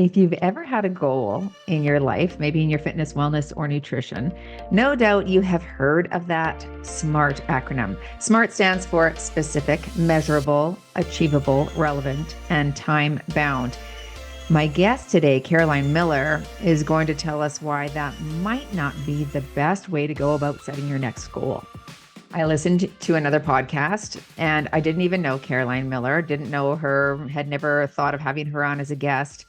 If you've ever had a goal in your life, maybe in your fitness, wellness, or nutrition, no doubt you have heard of that SMART acronym. SMART stands for specific, measurable, achievable, relevant, and time bound. My guest today, Caroline Miller, is going to tell us why that might not be the best way to go about setting your next goal. I listened to another podcast and I didn't even know Caroline Miller, didn't know her, had never thought of having her on as a guest.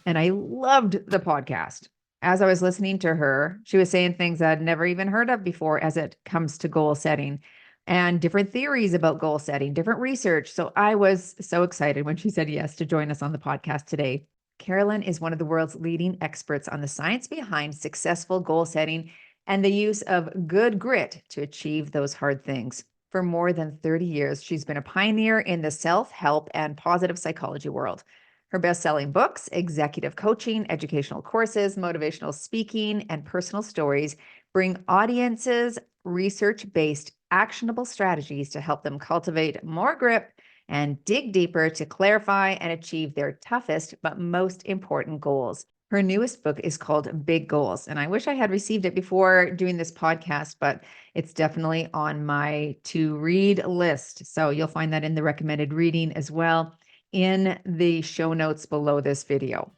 And I loved the podcast. As I was listening to her, she was saying things I'd never even heard of before as it comes to goal setting and different theories about goal setting, different research. So I was so excited when she said yes to join us on the podcast today. Caroline is one of the world's leading experts on the science behind successful goal setting and the use of good grit to achieve those hard things. For more than 30 years, she's been a pioneer in the self-help and positive psychology world. Her best-selling books, executive coaching, educational courses, motivational speaking, and personal stories bring audiences research-based, actionable strategies to help them cultivate more grip and dig deeper to clarify and achieve their toughest but most important goals. Her newest book is called Big Goals, and I wish I had received it before doing this podcast, but it's definitely on my to-read list. So you'll find that in the recommended reading as well in the show notes below this video.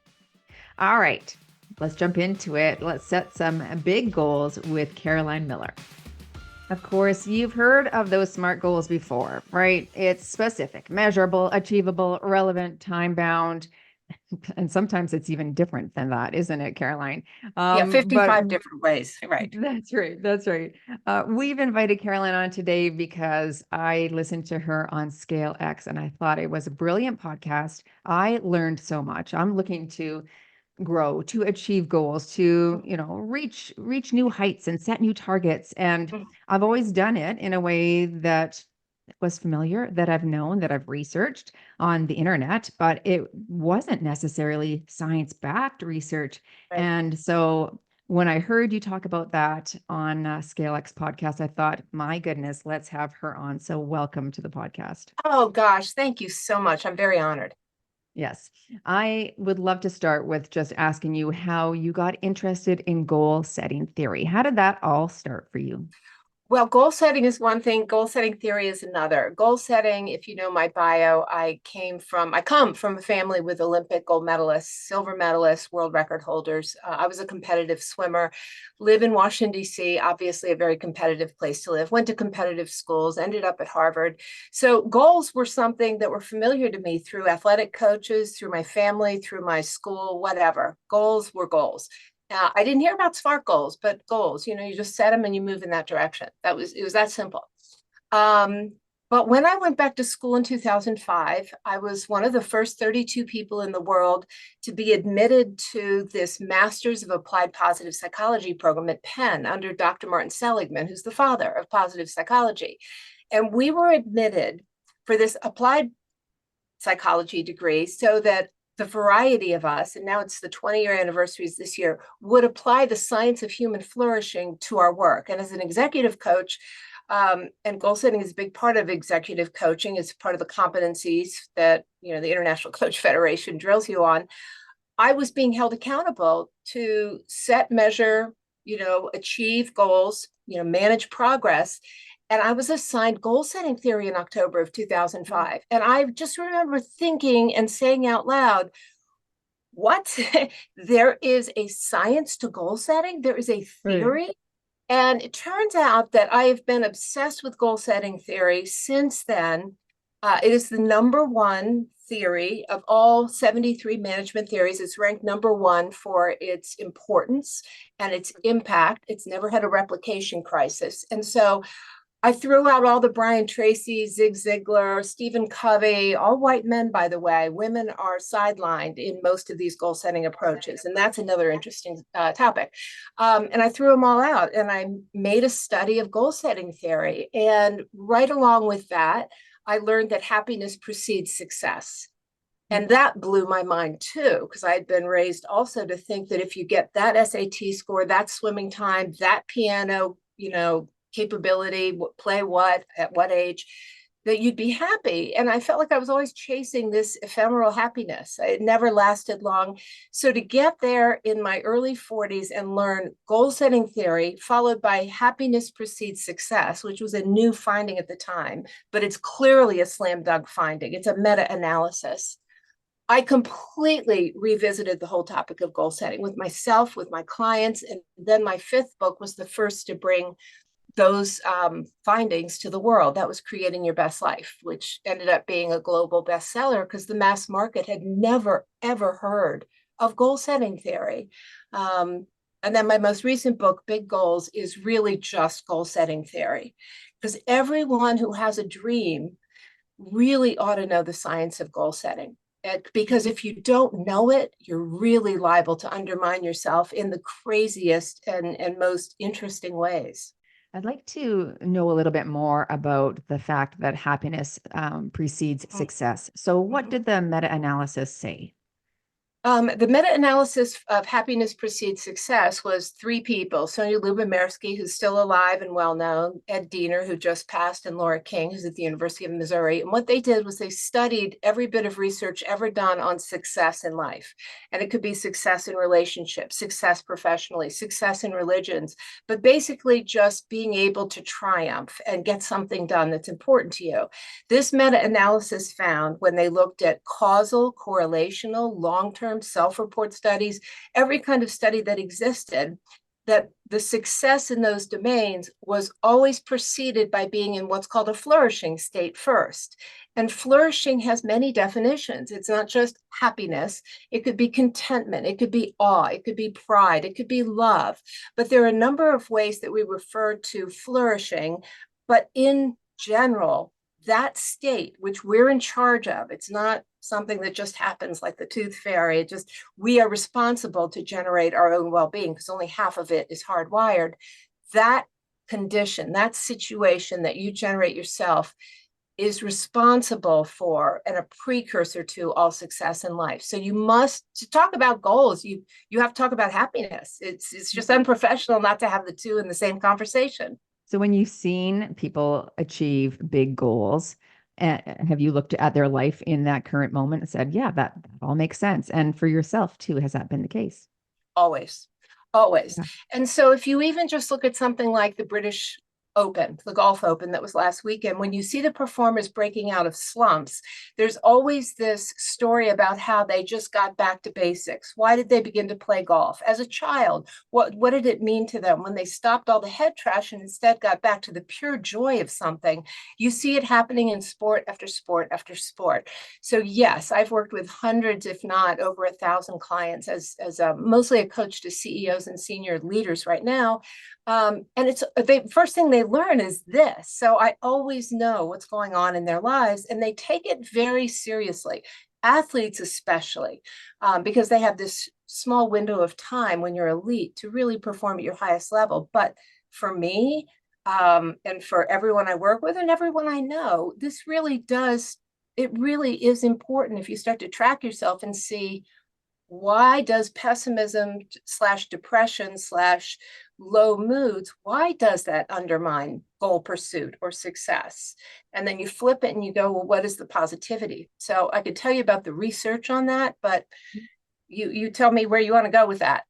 All right, let's jump into it. Let's set some big goals with Caroline Miller. Of course, you've heard of those SMART goals before, right? It's specific, measurable, achievable, relevant, time-bound, and sometimes it's even different than that, isn't it, Caroline? Yeah, 55 different ways, right? That's right. That's right. We've invited Caroline on today because I listened to her on Scale X and I thought it was a brilliant podcast. I learned so much. I'm looking to grow, to achieve goals, to, reach new heights and set new targets. And I've always done it in a way that was familiar, that I've known, that I've researched on the internet, but it wasn't necessarily science-backed research. Right. And so when I heard you talk about that on Scale X podcast, I thought, my goodness, let's have her on. So welcome to the podcast. Oh gosh, thank you so much. I'm very honored. Yes, I would love to start with just asking you how you got interested in goal setting theory. How did that all start for you? Well, goal setting is one thing, goal setting theory is another. Goal setting, if you know my bio, I come from a family with Olympic gold medalists, silver medalists, world record holders. I was a competitive swimmer, live in Washington, D.C., obviously a very competitive place to live, went to competitive schools, ended up at Harvard. So goals were something that were familiar to me through athletic coaches, through my family, through my school, whatever. Goals were goals. I didn't hear about SMART goals, but goals, you just set them and you move in that direction. It was that simple. But when I went back to school in 2005, I was one of the first 32 people in the world to be admitted to this Masters of Applied Positive Psychology program at Penn under Dr. Martin Seligman, who's the father of positive psychology. And we were admitted for this applied psychology degree so that the variety of us, and now it's the 20-year anniversaries this year, would apply the science of human flourishing to our work. And as an executive coach, and goal setting is a big part of executive coaching, it's part of the competencies that the International Coach Federation drills you on. I was being held accountable to set, measure, achieve goals, manage progress. And I was assigned goal setting theory in October of 2005. And I just remember thinking and saying out loud, what? There is a science to goal setting? There is a theory? Right. And it turns out that I have been obsessed with goal setting theory since then. It is the number one theory of all 73 management theories. It's ranked number one for its importance and its impact. It's never had a replication crisis. And so I threw out all the Brian Tracy, Zig Ziglar, Stephen Covey, all white men, by the way. Women are sidelined in most of these goal-setting approaches, and that's another interesting topic. And I threw them all out, and I made a study of goal-setting theory. And right along with that, I learned that happiness precedes success. And that blew my mind too, because I had been raised also to think that if you get that SAT score, that swimming time, that piano, capability, play what, at what age, that you'd be happy. And I felt like I was always chasing this ephemeral happiness. It never lasted long. So to get there in my early 40s and learn goal setting theory, followed by happiness precedes success, which was a new finding at the time, but it's clearly a slam dunk finding. It's a meta analysis. I completely revisited the whole topic of goal setting with myself, with my clients. And then my fifth book was the first to bring those findings to the world. That was Creating Your Best Life, which ended up being a global bestseller because the mass market had never, ever heard of goal setting theory. And then my most recent book, Big Goals, is really just goal setting theory because everyone who has a dream really ought to know the science of goal setting. Because if you don't know it, you're really liable to undermine yourself in the craziest and most interesting ways. I'd like to know a little bit more about the fact that happiness precedes success. So, what Mhm. did the meta analysis say? The meta-analysis of happiness precedes success was three people: Sonia Lubomirsky, who's still alive and well-known, Ed Diener, who just passed, and Laura King, who's at the University of Missouri. And what they did was they studied every bit of research ever done on success in life. And it could be success in relationships, success professionally, success in religions, but basically just being able to triumph and get something done that's important to you. This meta-analysis found, when they looked at causal, correlational, long-term self-report studies, every kind of study that existed, that the success in those domains was always preceded by being in what's called a flourishing state first. And flourishing has many definitions. It's not just happiness. It could be contentment. It could be awe. It could be pride. It could be love. But there are a number of ways that we refer to flourishing. But in general, that state, which we're in charge of, it's not something that just happens like the tooth fairy. It just, we are responsible to generate our own well-being because only half of it is hardwired. That condition, that situation that you generate yourself is responsible for and a precursor to all success in life. So you must, to talk about goals, you have to talk about happiness. It's just unprofessional not to have the two in the same conversation. So, when you've seen people achieve big goals, have you looked at their life in that current moment and said, yeah, that all makes sense? And for yourself too, has that been the case? Always, always. Yeah. And so if you even just look at something like the British Open, the golf open that was last weekend, when you see the performers breaking out of slumps, there's always this story about how they just got back to basics. Why did they begin to play golf? As a child, what did it mean to them when they stopped all the head trash and instead got back to the pure joy of something? You see it happening in sport after sport after sport. So yes, I've worked with hundreds, if not over 1,000 clients as mostly a coach to CEOs and senior leaders right now. And it's the first thing they learn is this. So I always know what's going on in their lives, and they take it very seriously. Athletes, especially, because they have this small window of time when you're elite to really perform at your highest level. But for me, and for everyone I work with and everyone I know, this really does, it really is important if you start to track yourself and see, why does pessimism slash depression slash low moods, why does that undermine goal pursuit or success? And then you flip it and you go, well, what is the positivity? So I could tell you about the research on that, but you tell me where you want to go with that.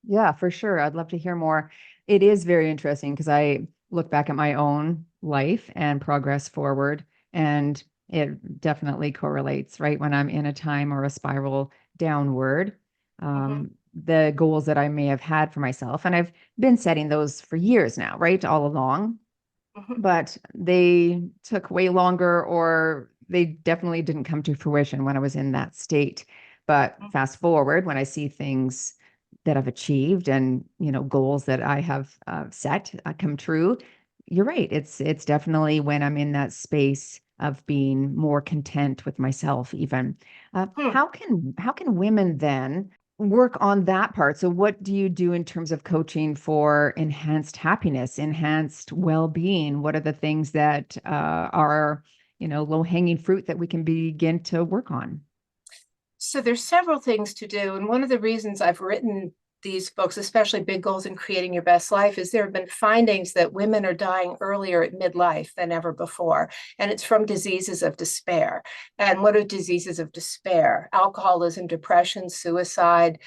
Yeah, for sure. I'd love to hear more. It is very interesting because I look back at my own life and progress forward, and it definitely correlates, right? When I'm in a time or a spiral downward, Mhm, the goals that I may have had for myself, and I've been setting those for years now, right? All along, mhm, but they took way longer, or they definitely didn't come to fruition when I was in that state. But mhm. fast forward, when I see things that I've achieved and goals that I have set come true, you're right. It's definitely when I'm in that space of being more content with myself. Even Hmm. how can women then work on that part? So what do you do in terms of coaching for enhanced happiness, enhanced well-being? What are the things that are, low-hanging fruit that we can begin to work on? So there's several things to do. And one of the reasons I've written these books, especially Big Goals in Creating Your Best Life, is there have been findings that women are dying earlier at midlife than ever before. And it's from diseases of despair. And what are diseases of despair? Alcoholism, depression, suicide,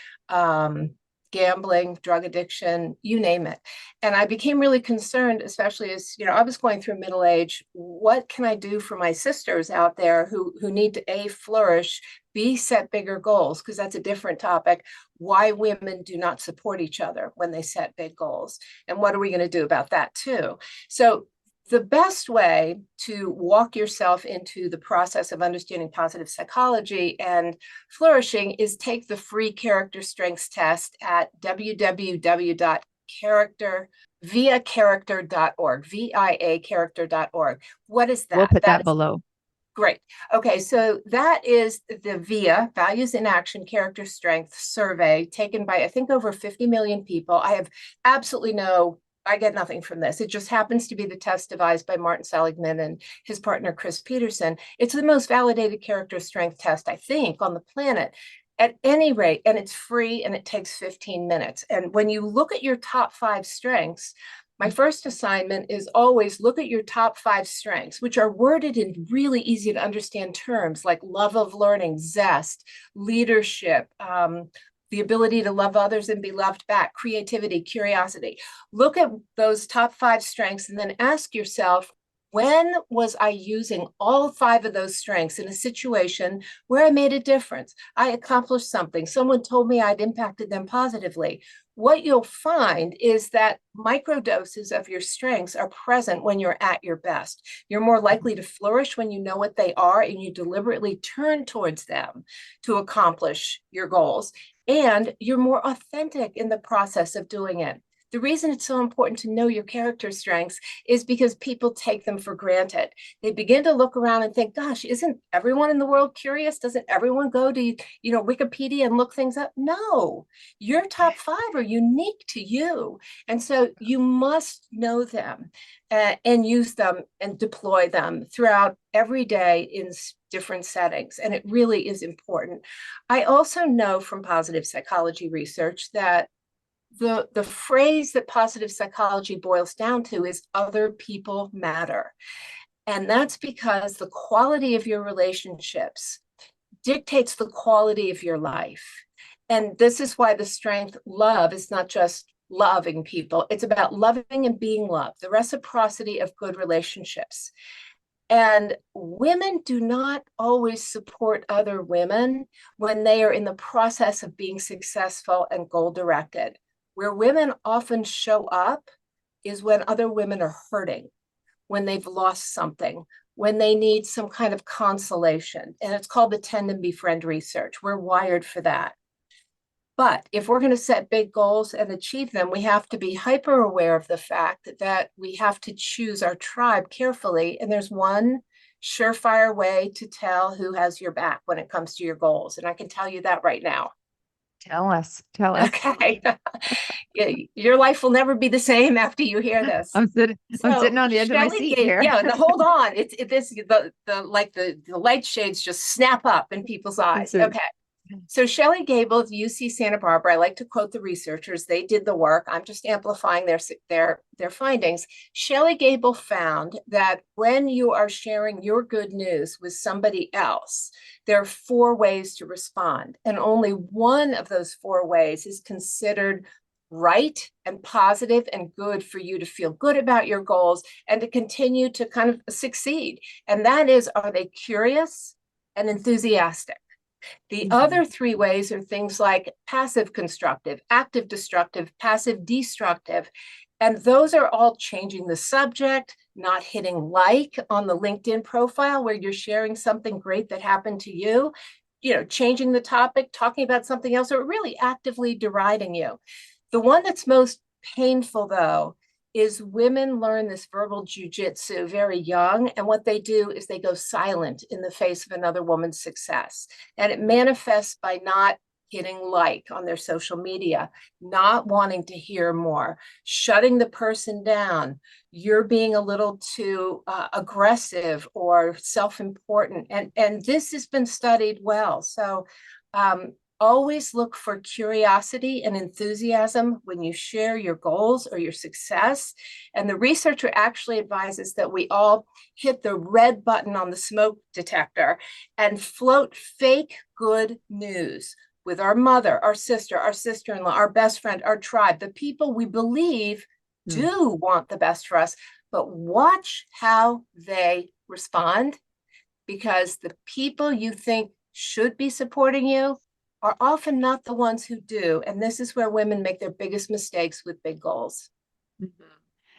gambling, drug addiction, you name it. And I became really concerned, especially as, I was going through middle age. What can I do for my sisters out there who need to A, flourish, B, set bigger goals? Because that's a different topic. Why women do not support each other when they set big goals. And what are we going to do about that too? So the best way to walk yourself into the process of understanding positive psychology and flourishing is take the free character strengths test at viacharacter.org, VIA character.org. What is that? We'll put that below. Great. Okay, so that is the VIA, Values in Action Character Strength survey taken by, I think, over 50 million people. I get nothing from this. It just happens to be the test devised by Martin Seligman and his partner, Chris Peterson. It's the most validated character strength test, I think, on the planet. At any rate, and it's free and it takes 15 minutes. And when you look at your top 5 strengths, my first assignment is always look at your top 5 strengths, which are worded in really easy to understand terms like love of learning, zest, leadership, the ability to love others and be loved back, creativity, curiosity. Look at those top 5 strengths and then ask yourself, when was I using all 5 of those strengths in a situation where I made a difference? I accomplished something. Someone told me I'd impacted them positively. What you'll find is that microdoses of your strengths are present when you're at your best. You're more likely to flourish when you know what they are and you deliberately turn towards them to accomplish your goals. And you're more authentic in the process of doing it. The reason it's so important to know your character strengths is because people take them for granted. They begin to look around and think, gosh, isn't everyone in the world curious? Doesn't everyone go to, Wikipedia and look things up? No, your top 5 are unique to you. And so you must know them and use them and deploy them throughout every day in different settings. And it really is important. I also know from positive psychology research that the phrase that positive psychology boils down to is other people matter. And that's because the quality of your relationships dictates the quality of your life. And this is why the strength love is not just loving people. It's about loving and being loved, the reciprocity of good relationships. And women do not always support other women when they are in the process of being successful and goal-directed. Where women often show up is when other women are hurting, when they've lost something, when they need some kind of consolation. And it's called the Tend and Befriend research. We're wired for that. But if we're going to set big goals and achieve them, we have to be hyper aware of the fact that we have to choose our tribe carefully. And there's one surefire way to tell who has your back when it comes to your goals. And I can tell you that right now. Tell us. Okay. Your life will never be the same after you hear this. I'm sitting on the edge of my seat here. Yeah, hold on. The light shades just snap up in people's eyes. Okay. So Shelley Gable of UC Santa Barbara, I like to quote the researchers. They did the work. I'm just amplifying their findings. Shelley Gable found that when you are sharing your good news with somebody else, there are 4 ways to respond. And only one of those 4 ways is considered right and positive and good for you to feel good about your goals and to continue to kind of succeed. And that is, are they curious and enthusiastic? The other 3 ways are things like passive constructive, active destructive, passive destructive. And those are all changing the subject, not hitting like on the LinkedIn profile where you're sharing something great that happened to you, changing the topic, talking about something else, or really actively deriding you. The one that's most painful, though, is women learn this verbal jujitsu very young. And what they do is they go silent in the face of another woman's success. And it manifests by not hitting like on their social media, not wanting to hear more, shutting the person down. You're being a little too aggressive or self-important. And this has been studied well. So Always look for curiosity and enthusiasm when you share your goals or your success. And the researcher actually advises that we all hit the red button on the smoke detector and float fake good news with our mother, our sister-in-law, our best friend, our tribe, the people we believe Mm. do want the best for us. But watch how they respond, because the people you think should be supporting you are often not the ones who do. And this is where women make their biggest mistakes with big goals. Mhm.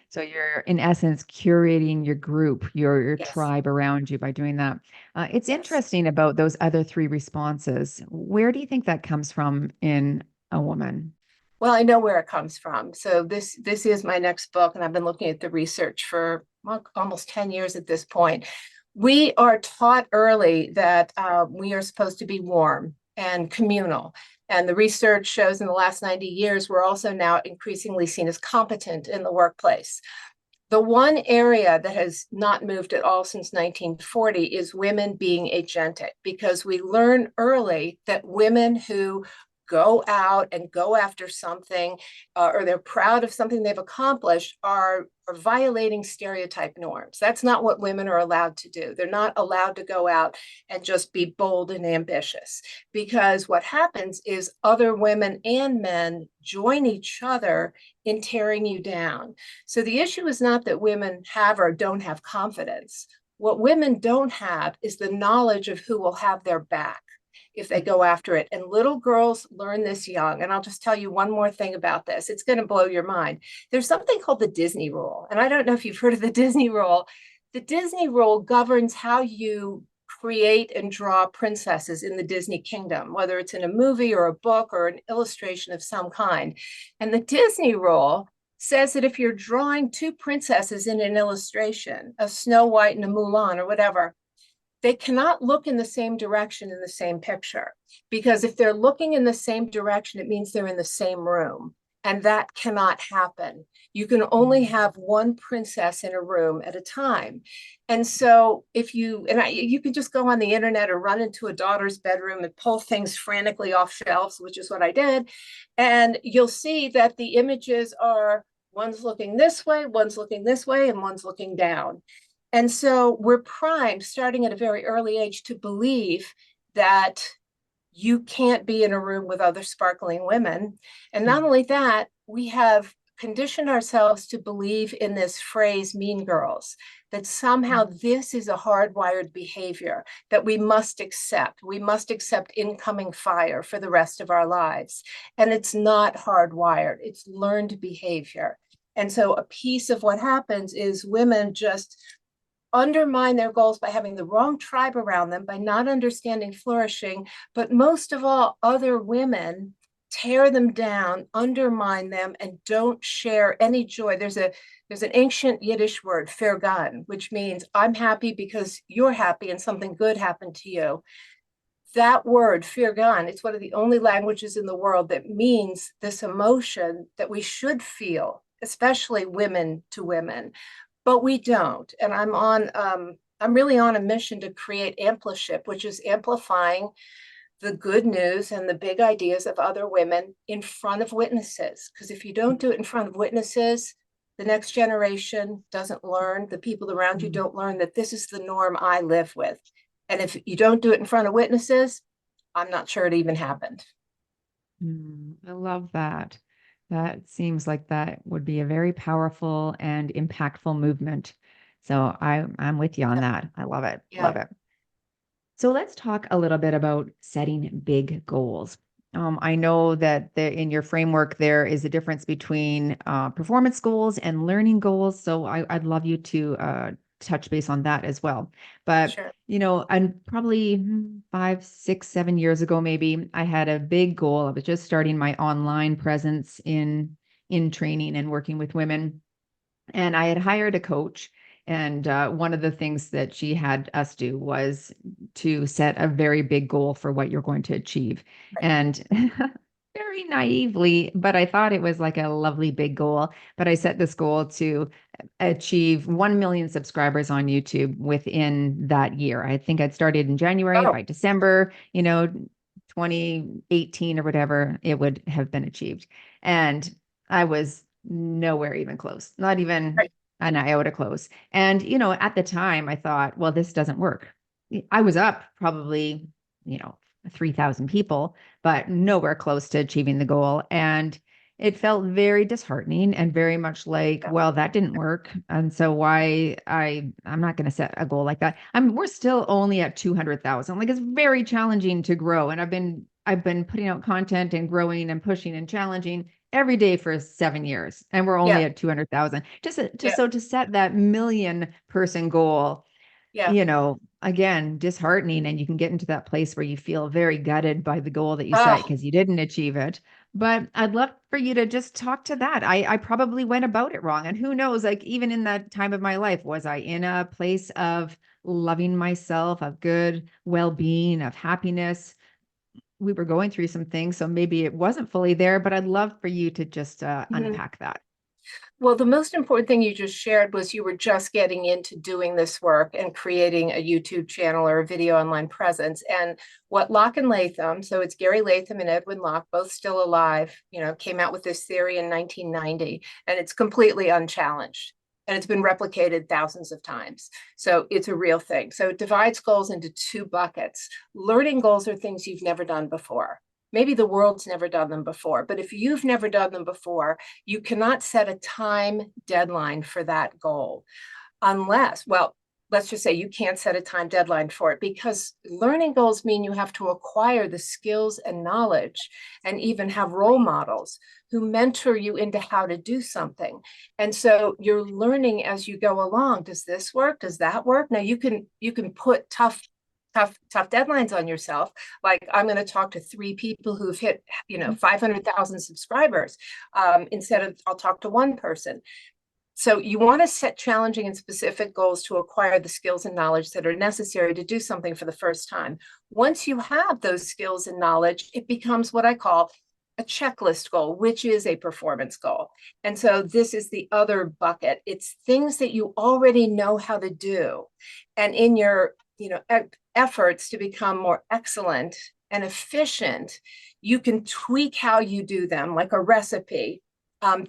So you're in essence curating your group, your Yes, tribe around you by doing that. It's yes. interesting about those other three responses. Where do you think that comes from in a woman? Well, I know where it comes from. So this is my next book, and I've been looking at the research for almost 10 years at this point. We are taught early that we are supposed to be warm and communal. And the research shows in the last 90 years, we're also now increasingly seen as competent in the workplace. The one area that has not moved at all since 1940 is women being agentic, because we learn early that women who go out and go after something, or they're proud of something they've accomplished, are violating stereotype norms. That's not what women are allowed to do. They're not allowed to go out and just be bold and ambitious, because what happens is other women and men join each other in tearing you down. So the issue is not that women have or don't have confidence. What women don't have is the knowledge of who will have their back if they go after it. And little girls learn this young. And I'll just tell you one more thing about this. It's going to blow your mind. There's something called the Disney rule. And I don't know if you've heard of the Disney rule. The Disney rule governs how you create and draw princesses in the Disney kingdom, whether it's in a movie or a book or an illustration of some kind. And the Disney rule says that if you're drawing two princesses in an illustration, a Snow White and a Mulan or whatever, they cannot look in the same direction in the same picture, because if they're looking in the same direction, it means they're in the same room. And that cannot happen. You can only have one princess in a room at a time. And so if you can just go on the internet or run into a daughter's bedroom and pull things frantically off shelves, which is what I did. And you'll see that the images are, one's looking this way, one's looking this way, and one's looking down. And so we're primed starting at a very early age to believe that you can't be in a room with other sparkling women. And not only that, we have conditioned ourselves to believe in this phrase, mean girls, that somehow this is a hardwired behavior that we must accept. We must accept incoming fire for the rest of our lives. And it's not hardwired, it's learned behavior. And so a piece of what happens is women just undermine their goals by having the wrong tribe around them, by not understanding flourishing, but most of all, other women tear them down, undermine them, and don't share any joy. There's an ancient Yiddish word, "Fergan," which means I'm happy because you're happy and something good happened to you. That word, "Fergan," it's one of the only languages in the world that means this emotion that we should feel, especially women to women, but we don't. And I'm really on a mission to create ampliship, which is amplifying the good news and the big ideas of other women in front of witnesses. Because if you don't do it in front of witnesses, the next generation doesn't learn, the people around you don't learn that this is the norm I live with. And if you don't do it in front of witnesses, I'm not sure it even happened. I love that. That seems like that would be a very powerful and impactful movement. So I'm with you on Yeah. that. I love it. Yeah. Love it. So let's talk a little bit about setting big goals. I know that in your framework, there is a difference between performance goals and learning goals. So I'd love you to touch base on that as well. But, Sure. and probably 5, 6, 7 years ago, maybe I had a big goal. I was just starting my online presence in training and working with women. And I had hired a coach. And one of the things that she had us do was to set a very big goal for what you're going to achieve. Right. And very naively, but I thought it was like a lovely big goal. But I set this goal to achieve 1 million subscribers on YouTube within that year. I think I'd started in January. Oh, By December, 2018 or whatever, it would have been achieved. And I was nowhere even close, not even Right. an iota close. And, at the time I thought, well, this doesn't work. I was up probably, 3,000 people, but nowhere close to achieving the goal. And it felt very disheartening and very much like, Yeah. well, that didn't work. And so I'm not going to set a goal like that. We're still only at 200,000. Like, it's very challenging to grow. And I've been putting out content and growing and pushing and challenging every day for 7 years. And we're only Yeah. at 200,000. Yeah. So to set that million person goal, Yeah. again, disheartening. And you can get into that place where you feel very gutted by the goal that you set Oh, because you didn't achieve it. But I'd love for you to just talk to that. I probably went about it wrong. And who knows, like, even in that time of my life, was I in a place of loving myself, of good well-being, of happiness? We were going through some things, so maybe it wasn't fully there, but I'd love for you to just mhm. unpack that. Well, the most important thing you just shared was you were just getting into doing this work and creating a YouTube channel or a video online presence. And what Locke and Latham, so it's Gary Latham and Edwin Locke, both still alive, came out with this theory in 1990, and it's completely unchallenged. And it's been replicated thousands of times. So it's a real thing. So it divides goals into two buckets. Learning goals are things you've never done before. Maybe the world's never done them before, but if you've never done them before, you cannot set a time deadline for that goal unless, well, let's just say you can't set a time deadline for it, because learning goals mean you have to acquire the skills and knowledge and even have role models who mentor you into how to do something. And so you're learning as you go along. Does this work? Does that work? Now you can put tough deadlines on yourself. Like, I'm going to talk to 3 people who've hit 500,000 subscribers, instead of I'll talk to one person. So you want to set challenging and specific goals to acquire the skills and knowledge that are necessary to do something for the first time. Once you have those skills and knowledge, it becomes what I call a checklist goal, which is a performance goal. And so this is the other bucket. It's things that you already know how to do. And in your efforts to become more excellent and efficient, you can tweak how you do them, like a recipe,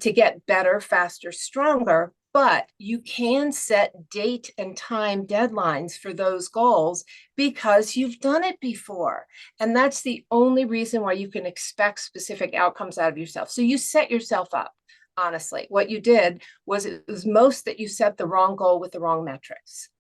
to get better, faster, stronger. But you can set date and time deadlines for those goals because you've done it before. And that's the only reason why you can expect specific outcomes out of yourself. So you set yourself up. Honestly, what you did was, it was most that you set the wrong goal with the wrong metrics.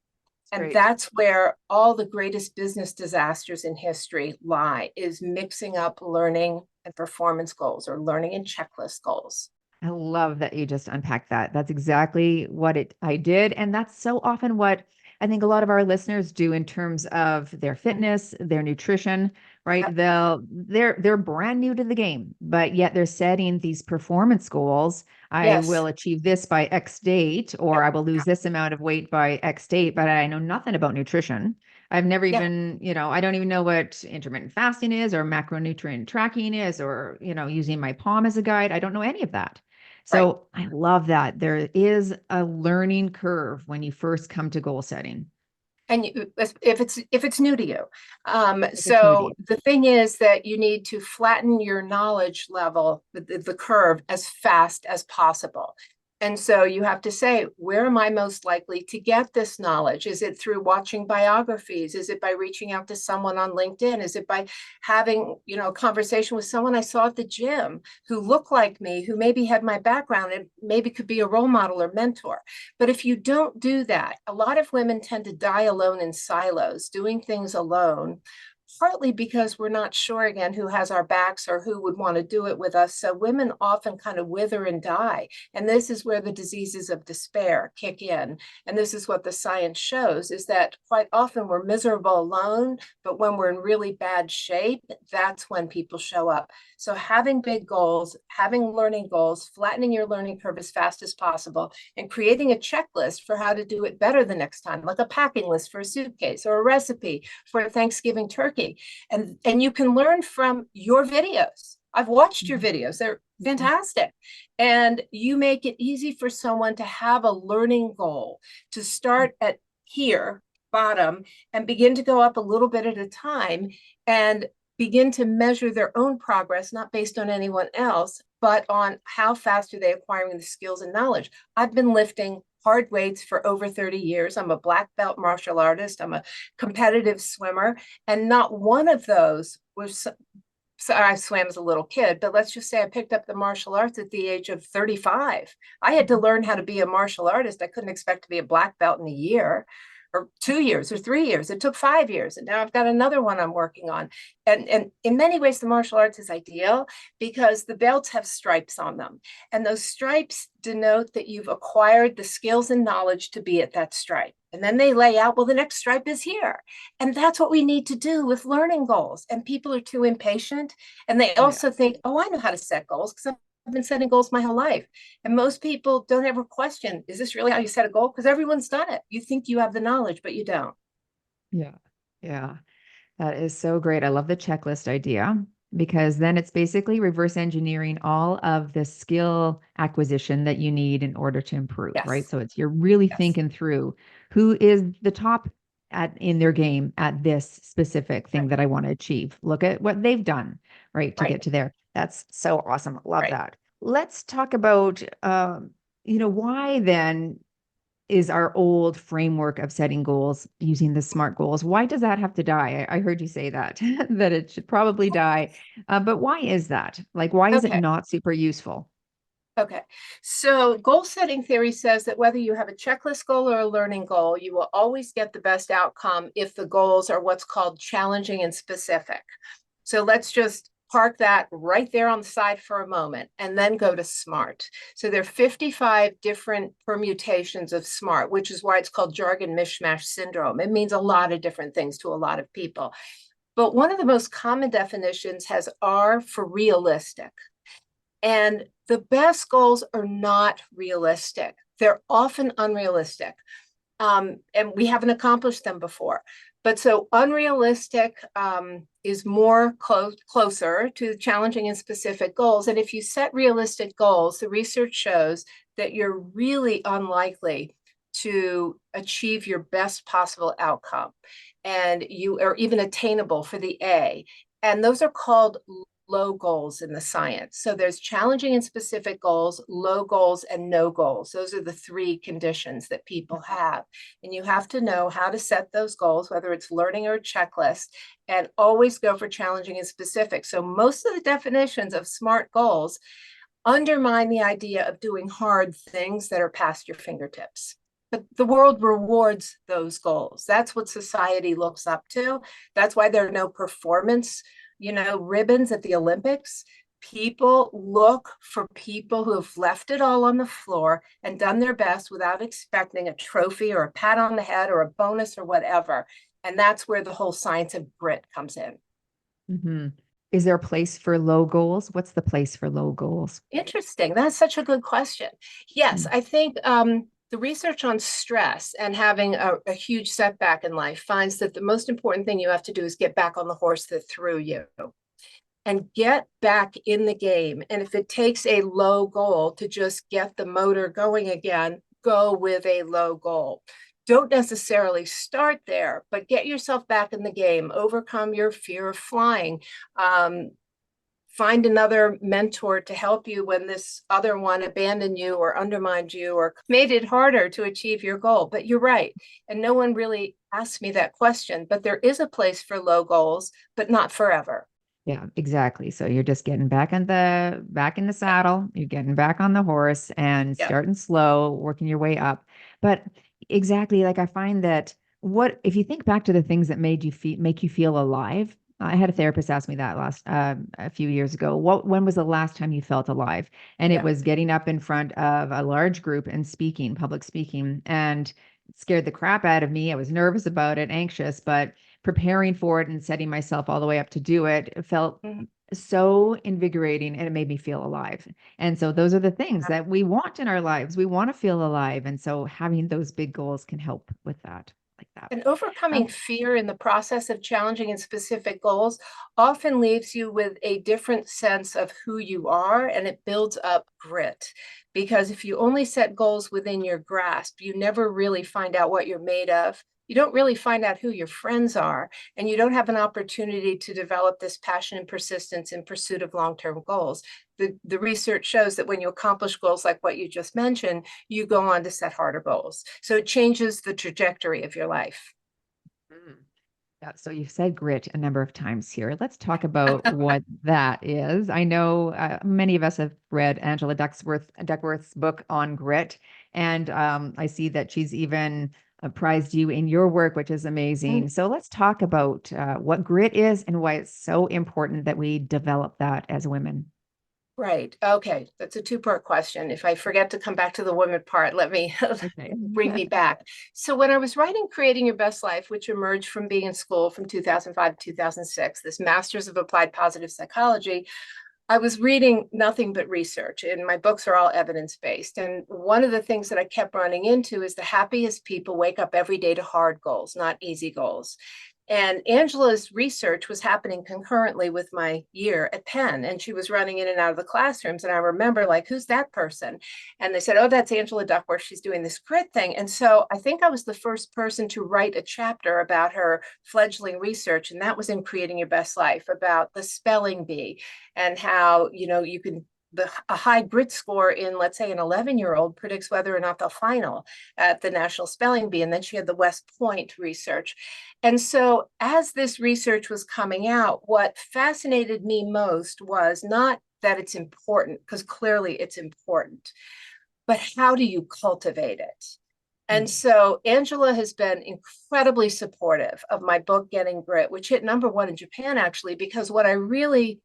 And Great. that's where all the greatest business disasters in history lie, is mixing up learning and performance goals, or learning and checklist goals. I love that you just unpacked that. That's exactly what I did. And that's so often what I think a lot of our listeners do in terms of their fitness, their nutrition, right? Yep. They're brand new to the game, but yet they're setting these performance goals. I Yes. will achieve this by X date, or Yep. I will lose this amount of weight by X date, but I know nothing about nutrition. I've never Yeah. even, I don't even know what intermittent fasting is, or macronutrient tracking is, or, using my palm as a guide. I don't know any of that. Right. So I love that there is a learning curve when you first come to goal setting. And if it's new to you, If it's new to so you. the thing is that you need to flatten your knowledge level, the curve, as fast as possible. And so you have to say, where am I most likely to get this knowledge? Is it through watching biographies? Is it by reaching out to someone on LinkedIn? Is it by having, a conversation with someone I saw at the gym who looked like me, who maybe had my background and maybe could be a role model or mentor? But if you don't do that, a lot of women tend to die alone in silos, doing things alone, partly because we're not sure, again, who has our backs or who would want to do it with us. So women often kind of wither and die. And this is where the diseases of despair kick in. And this is what the science shows, is that quite often we're miserable alone, but when we're in really bad shape, that's when people show up. So having big goals, having learning goals, flattening your learning curve as fast as possible, and creating a checklist for how to do it better the next time, like a packing list for a suitcase or a recipe for a Thanksgiving turkey. And you can learn from your videos. I've watched your videos. They're fantastic. And you make it easy for someone to have a learning goal, to start at here, bottom, and begin to go up a little bit at a time. And begin to measure their own progress, not based on anyone else, but on how fast are they acquiring the skills and knowledge. I've been lifting hard weights for over 30 years. I'm a black belt martial artist. I'm a competitive swimmer. And not one of those was, so I swam as a little kid, but let's just say I picked up the martial arts at the age of 35. I had to learn how to be a martial artist. I couldn't expect to be a black belt in a year or 2 years or 3 years. It took 5 years. And now I've got another one I'm working on. And in many ways, the martial arts is ideal because the belts have stripes on them. And those stripes denote that you've acquired the skills and knowledge to be at that stripe. And then they lay out, well, the next stripe is here. And that's what we need to do with learning goals. And people are too impatient. And they also think, oh, I know how to set goals because I've been setting goals my whole life. And most people don't ever question, is this really how you set a goal? Because everyone's done it. You think you have the knowledge, but you don't. Yeah. Yeah. That is so great. I love the checklist idea because then it's basically reverse engineering all of the skill acquisition that you need in order to improve, right? Yes. So it's you're really Yes. thinking through who is the top at in their game at this specific thing Right. that I want to achieve. Look at what they've done, right, to Right. get to there. That's so awesome. Love Right. that. Let's talk about why then is our old framework of setting goals using the SMART goals. Why does that have to die? I heard you say that, that it should probably die. But why is that? Like, why is it Okay. not super useful? Okay. So goal setting theory says that whether you have a checklist goal or a learning goal, you will always get the best outcome if the goals are what's called challenging and specific. So let's just park that right there on the side for a moment and then go to SMART. So there are 55 different permutations of SMART, which is why it's called jargon mishmash syndrome. It means a lot of different things to a lot of people. But one of the most common definitions has R for realistic. And the best goals are not realistic. They're often unrealistic. And we haven't accomplished them before. But so unrealistic is more closer to challenging and specific goals. And if you set realistic goals, the research shows that you're really unlikely to achieve your best possible outcome. And you are even attainable for the A. And those are called low goals in the science. So there's challenging and specific goals, low goals, and no goals. Those are the three conditions that people have. And you have to know how to set those goals, whether it's learning or a checklist, and always go for challenging and specific. So most of the definitions of SMART goals undermine the idea of doing hard things that are past your fingertips. But the world rewards those goals. That's what society looks up to. That's why there are no performance ribbons at the Olympics. People look for people who have left it all on the floor and done their best without expecting a trophy or a pat on the head or a bonus or whatever. And that's where the whole science of grit comes in. Mm-hmm. Is there a place for low goals? What's the place for low goals? Interesting. That's such a good question. Yes, I think the research on stress and having a huge setback in life finds that the most important thing you have to do is get back on the horse that threw you and get back in the game. And if it takes a low goal to just get the motor going again, go with a low goal. Don't necessarily start there, but get yourself back in the game, overcome your fear of flying. Find another mentor to help you when this other one abandoned you or undermined you or made it harder to achieve your goal. But you're right. And no one really asked me that question, but there is a place for low goals, but not forever. Yeah, exactly. So you're just getting back in the saddle, you're getting back on the horse and Yeah. starting slow, working your way up. But exactly, like I find that what if you think back to the things that make you feel alive? I had a therapist ask me that last a few years ago. When was the last time you felt alive? And it Yeah. was getting up in front of a large group and speaking, public speaking, and it scared the crap out of me. I was nervous about it, anxious, but preparing for it and setting myself all the way up to do it, it felt so invigorating and it made me feel alive. And so those are the things that we want in our lives. We want to feel alive. And so having those big goals can help with that, like that. And overcoming fear in the process of challenging and specific goals often leaves you with a different sense of who you are, and it builds up grit. Because if you only set goals within your grasp, you never really find out what you're made of, you don't really find out who your friends are, and you don't have an opportunity to develop this passion and persistence in pursuit of long-term goals. The research shows that when you accomplish goals like what you just mentioned, you go on to set harder goals. So it changes the trajectory of your life. Mm. Yeah, so you've said grit a number of times here. Let's talk about what that is. I know many of us have read Angela Duckworth's book on grit, and I see that she's even prized you in your work, which is amazing. So let's talk about what grit is and why it's so important that we develop that as women. Right. Okay. That's a two-part question. If I forget to come back to the women part, let me Okay. bring me back. So when I was writing Creating Your Best Life, which emerged from being in school from 2005 to 2006, this Master's of Applied Positive Psychology, I was reading nothing but research, and my books are all evidence-based. And one of the things that I kept running into is the happiest people wake up every day to hard goals, not easy goals. And Angela's research was happening concurrently with my year at Penn, and she was running in and out of the classrooms. And I remember, like, who's that person? And they said, oh, that's Angela Duckworth. She's doing this grit thing. And so I think I was the first person to write a chapter about her fledgling research. And that was in Creating Your Best Life, about the spelling bee and how, you can a high grit score in, let's say, an 11-year-old predicts whether or not they'll final at the National Spelling Bee. And then she had the West Point research. And so as this research was coming out, what fascinated me most was not that it's important, because clearly it's important, but how do you cultivate it? And so Angela has been incredibly supportive of my book, Getting Grit, which hit #1 in Japan, actually, because what I really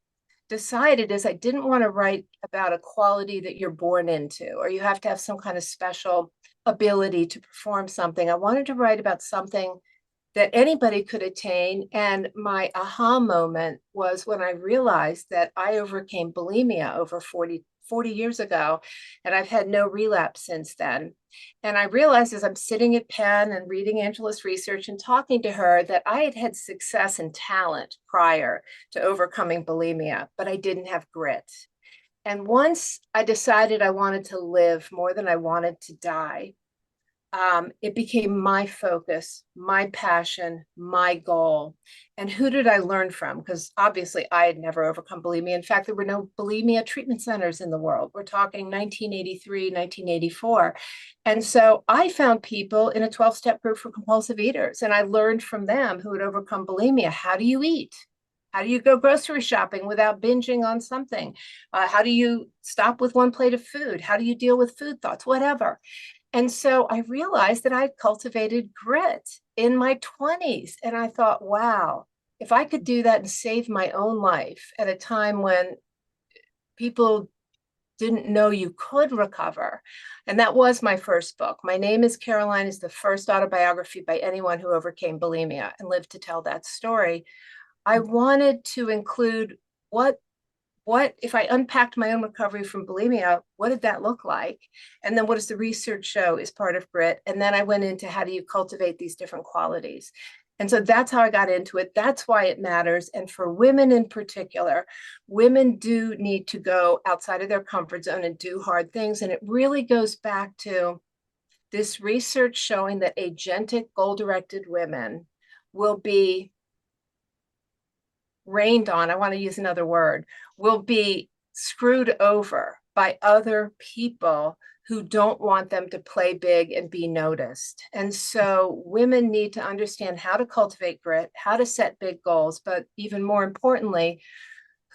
decided is I didn't want to write about a quality that you're born into, or you have to have some kind of special ability to perform something. I wanted to write about something that anybody could attain. And my aha moment was when I realized that I overcame bulimia over 40 years ago, and I've had no relapse since then. And I realized as I'm sitting at Penn and reading Angela's research and talking to her that I had had success and talent prior to overcoming bulimia, but I didn't have grit. And once I decided I wanted to live more than I wanted to die, it became my focus, my passion, my goal. And who did I learn from? Because obviously I had never overcome bulimia. In fact, there were no bulimia treatment centers in the world. We're talking 1983, 1984. And so I found people in a 12-step group for compulsive eaters, and I learned from them who had overcome bulimia. How do you eat? How do you go grocery shopping without binging on something? How do you stop with one plate of food? How do you deal with food thoughts? Whatever. And so I realized that I'd cultivated grit in my 20s. And I thought, wow, if I could do that and save my own life at a time when people didn't know you could recover. And that was my first book. My Name is Caroline is the first autobiography by anyone who overcame bulimia and lived to tell that story. I wanted to include what if I unpacked my own recovery from bulimia, what did that look like? And then what does the research show is part of grit? And then I went into how do you cultivate these different qualities? And so that's how I got into it. That's why it matters. And for women in particular, women do need to go outside of their comfort zone and do hard things. And it really goes back to this research showing that agentic, goal-directed women will be rained on, I want to use another word, will be screwed over by other people who don't want them to play big and be noticed. And so women need to understand how to cultivate grit, how to set big goals, but even more importantly,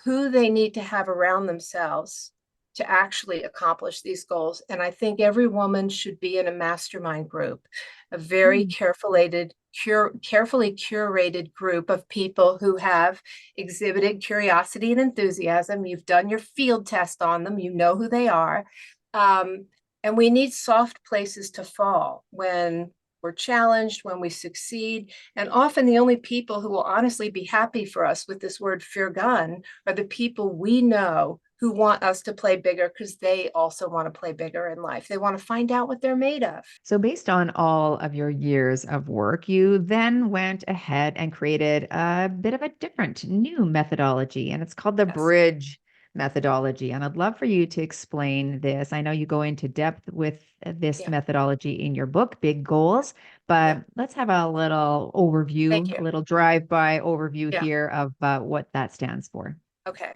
who they need to have around themselves to actually accomplish these goals. And I think every woman should be in a mastermind group, a very carefully curated group of people who have exhibited curiosity and enthusiasm. You've done your field test on them, you know who they are. And we need soft places to fall when we're challenged, when we succeed. And often the only people who will honestly be happy for us with this word fear gun are the people we know who want us to play bigger, because they also want to play bigger in life. They want to find out what they're made of. So, based on all of your years of work, you then went ahead and created a bit of a different new methodology, and it's called the Yes. bridge methodology. And I'd love for you to explain this. I know you go into depth with this Yeah, methodology in your book, Big Goals, yeah. but let's have a little Thank overview, you. a little drive-by overview Yeah. here of what that stands for. Okay.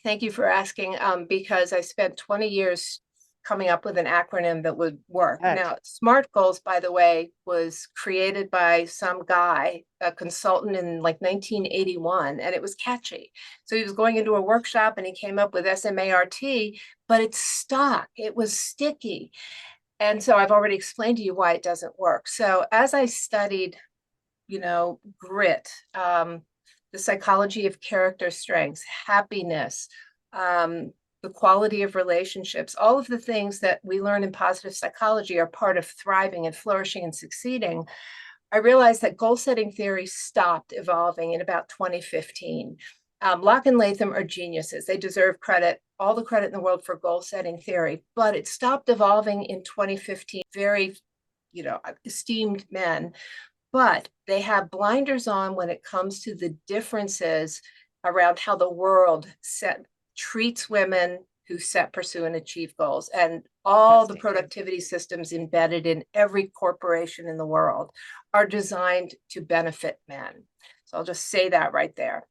Thank you for asking, because I spent 20 years coming up with an acronym that would work. Good. Now, SMART goals, by the way, was created by some guy, a consultant in like 1981, and it was catchy. So he was going into a workshop and he came up with SMART, but it's stuck. It was sticky. And so I've already explained to you why it doesn't work. So as I studied, grit, the psychology of character strengths, happiness, the quality of relationships, all of the things that we learn in positive psychology are part of thriving and flourishing and succeeding. I realized that goal setting theory stopped evolving in about 2015. Locke and Latham are geniuses. They deserve credit, all the credit in the world for goal setting theory, but it stopped evolving in 2015. Very, esteemed men, but they have blinders on when it comes to the differences around how the world treats women who set, pursue, and achieve goals, and all the productivity systems embedded in every corporation in the world are designed to benefit men. So I'll just say that right there.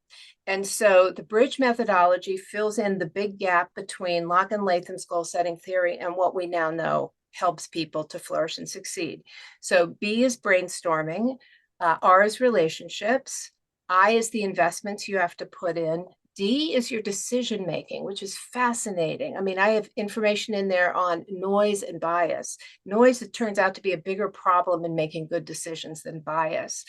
And so the bridge methodology fills in the big gap between Locke and Latham's goal setting theory and what we now know helps people to flourish and succeed. So B is brainstorming, R is relationships, I is the investments you have to put in, D is your decision making, which is fascinating. I mean, I have information in there on noise and bias. Noise, it turns out to be a bigger problem in making good decisions than bias.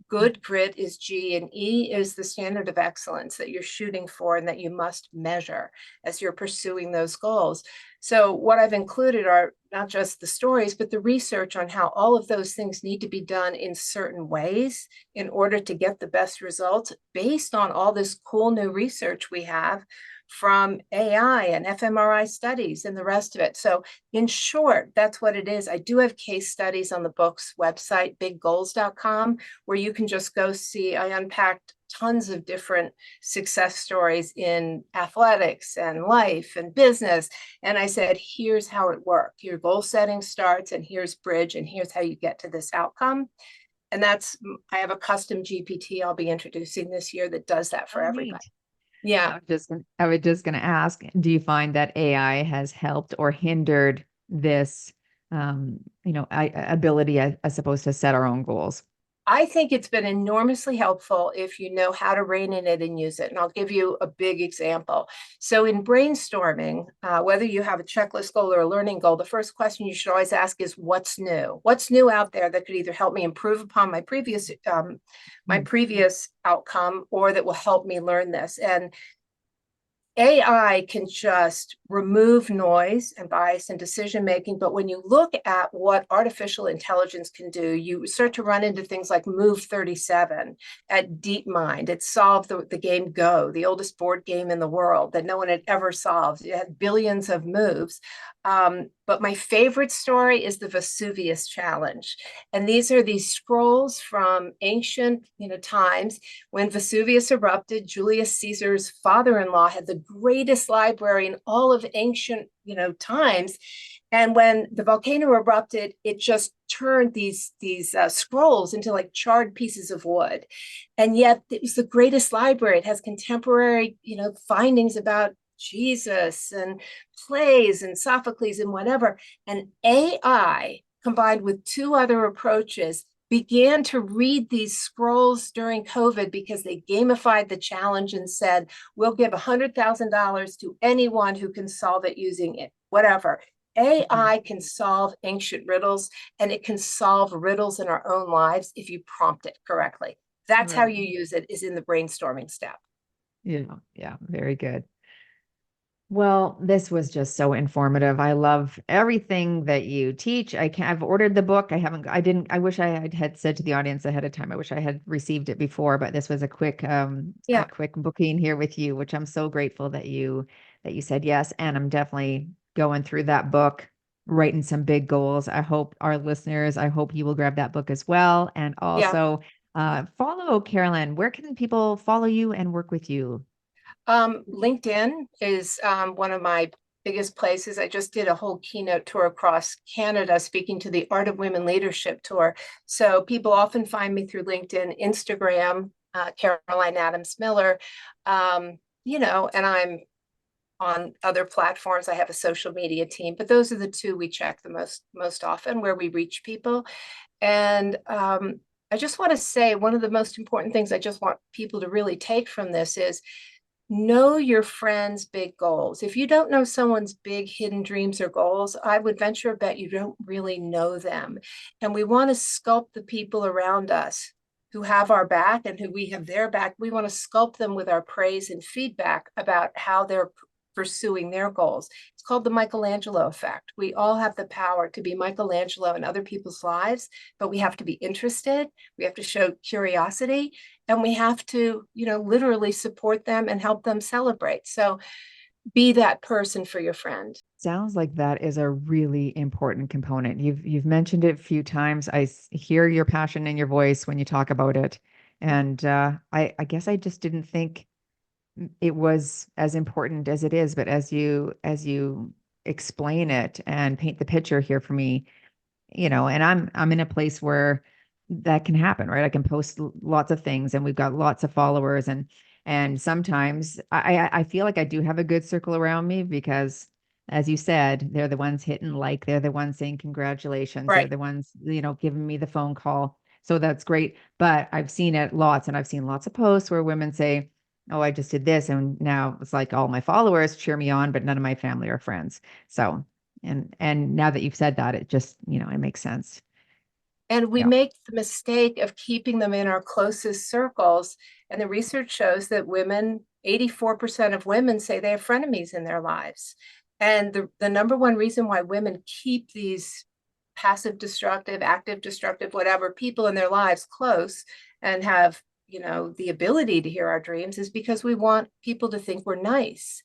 Good grit is G, and E is the standard of excellence that you're shooting for and that you must measure as you're pursuing those goals. So what I've included are not just the stories, but the research on how all of those things need to be done in certain ways in order to get the best results based on all this cool new research we have from AI and fMRI studies and the rest of it. So in short, that's what it is. I do have case studies on the book's website, biggoals.com, where you can just go see. I unpacked tons of different success stories in athletics and life and business. And I said, here's how it works. Your goal setting starts, and here's bridge, and here's how you get to this outcome. And I have a custom GPT I'll be introducing this year that does that for everybody. Neat. Yeah. I was just going to ask, do you find that AI has helped or hindered this, ability, I suppose, to set our own goals? I think it's been enormously helpful if you know how to rein in it and use it. And I'll give you a big example. So in brainstorming, whether you have a checklist goal or a learning goal, the first question you should always ask is, what's new? What's new out there that could either help me improve upon my previous outcome, or that will help me learn this? And AI can just remove noise and bias in decision making, but when you look at what artificial intelligence can do, you start to run into things like Move 37 at DeepMind. It solved the game Go, the oldest board game in the world that no one had ever solved. It had billions of moves. But my favorite story is the Vesuvius Challenge. And these are these scrolls from ancient, times. When Vesuvius erupted, Julius Caesar's father-in-law had the greatest library in all of ancient, times. And when the volcano erupted, it just turned these scrolls into like charred pieces of wood. And yet it was the greatest library. It has contemporary, findings about Jesus and plays and Sophocles and whatever. And AI, combined with two other approaches, began to read these scrolls during COVID because they gamified the challenge and said, we'll give $100,000 to anyone who can solve it using it, whatever. AI can solve ancient riddles, and it can solve riddles in our own lives if you prompt it correctly. That's how you use it, is in the brainstorming step. Yeah, very good. Well, this was just so informative. I love everything that you teach. I've ordered the book. I wish I had said to the audience ahead of time. I wish I had received it before, but this was a quick booking here with you, which I'm so grateful that you said yes. And I'm definitely going through that book, writing some big goals. I hope you will grab that book as well. And also follow Carolyn. Where can people follow you and work with you? LinkedIn is one of my biggest places. I just did a whole keynote tour across Canada, speaking to the Art of Women Leadership tour. So people often find me through LinkedIn, Instagram, Caroline Adams Miller, and I'm on other platforms. I have a social media team, but those are the two we check the most often, where we reach people. And I just want to say, one of the most important things I just want people to really take from this is know your friends' big goals. If you don't know someone's big hidden dreams or goals, I would venture a bet you don't really know them. And we want to sculpt the people around us who have our back and who we have their back. We want to sculpt them with our praise and feedback about how they're pursuing their goals. It's called the Michelangelo effect. We all have the power to be Michelangelo in other people's lives, but we have to be interested. We have to show curiosity, and we have to, literally support them and help them celebrate. So be that person for your friend. Sounds like that is a really important component. You've mentioned it a few times. I hear your passion in your voice when you talk about it. And I guess I just didn't think it was as important as it is, but as you explain it and paint the picture here for me, and I'm in a place where that can happen, right? I can post lots of things and we've got lots of followers, and sometimes I feel like I do have a good circle around me because, as you said, they're the ones hitting like, they're the ones saying congratulations, they're Right. the ones, giving me the phone call. So that's great. But I've seen it lots, and I've seen lots of posts where women say, oh, I just did this, and now it's like all my followers cheer me on, but none of my family or friends. So, and now that you've said that, it just, it makes sense. And we Yeah. make the mistake of keeping them in our closest circles. And the research shows that 84% of women say they have frenemies in their lives. And the number one reason why women keep these passive destructive, active destructive, whatever people in their lives close and have, the ability to hear our dreams is because we want people to think we're nice.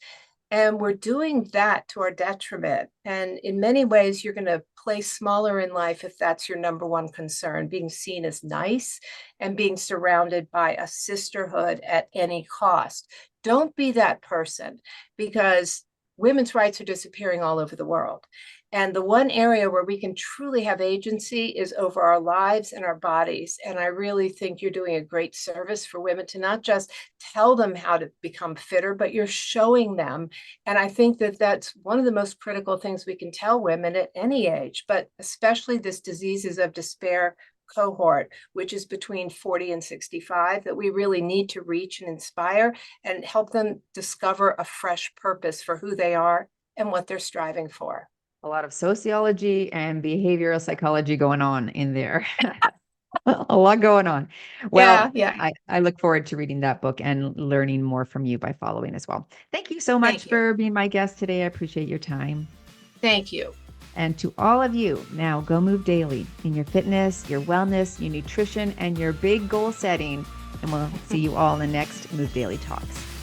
And we're doing that to our detriment. And in many ways, you're going to play smaller in life if that's your number one concern, being seen as nice and being surrounded by a sisterhood at any cost. Don't be that person, because women's rights are disappearing all over the world. And the one area where we can truly have agency is over our lives and our bodies. And I really think you're doing a great service for women to not just tell them how to become fitter, but you're showing them. And I think that that's one of the most critical things we can tell women at any age, but especially this diseases of despair cohort, which is between 40 and 65, that we really need to reach and inspire and help them discover a fresh purpose for who they are and what they're striving for. A lot of sociology and behavioral psychology going on in there. A lot going on. Well, Yeah. I look forward to reading that book and learning more from you by following as well. Thank you so much Thank you. for being my guest today. I appreciate your time. Thank you. And to all of you, now go move daily in your fitness, your wellness, your nutrition, and your big goal setting. And we'll see you all in the next Move Daily Talks.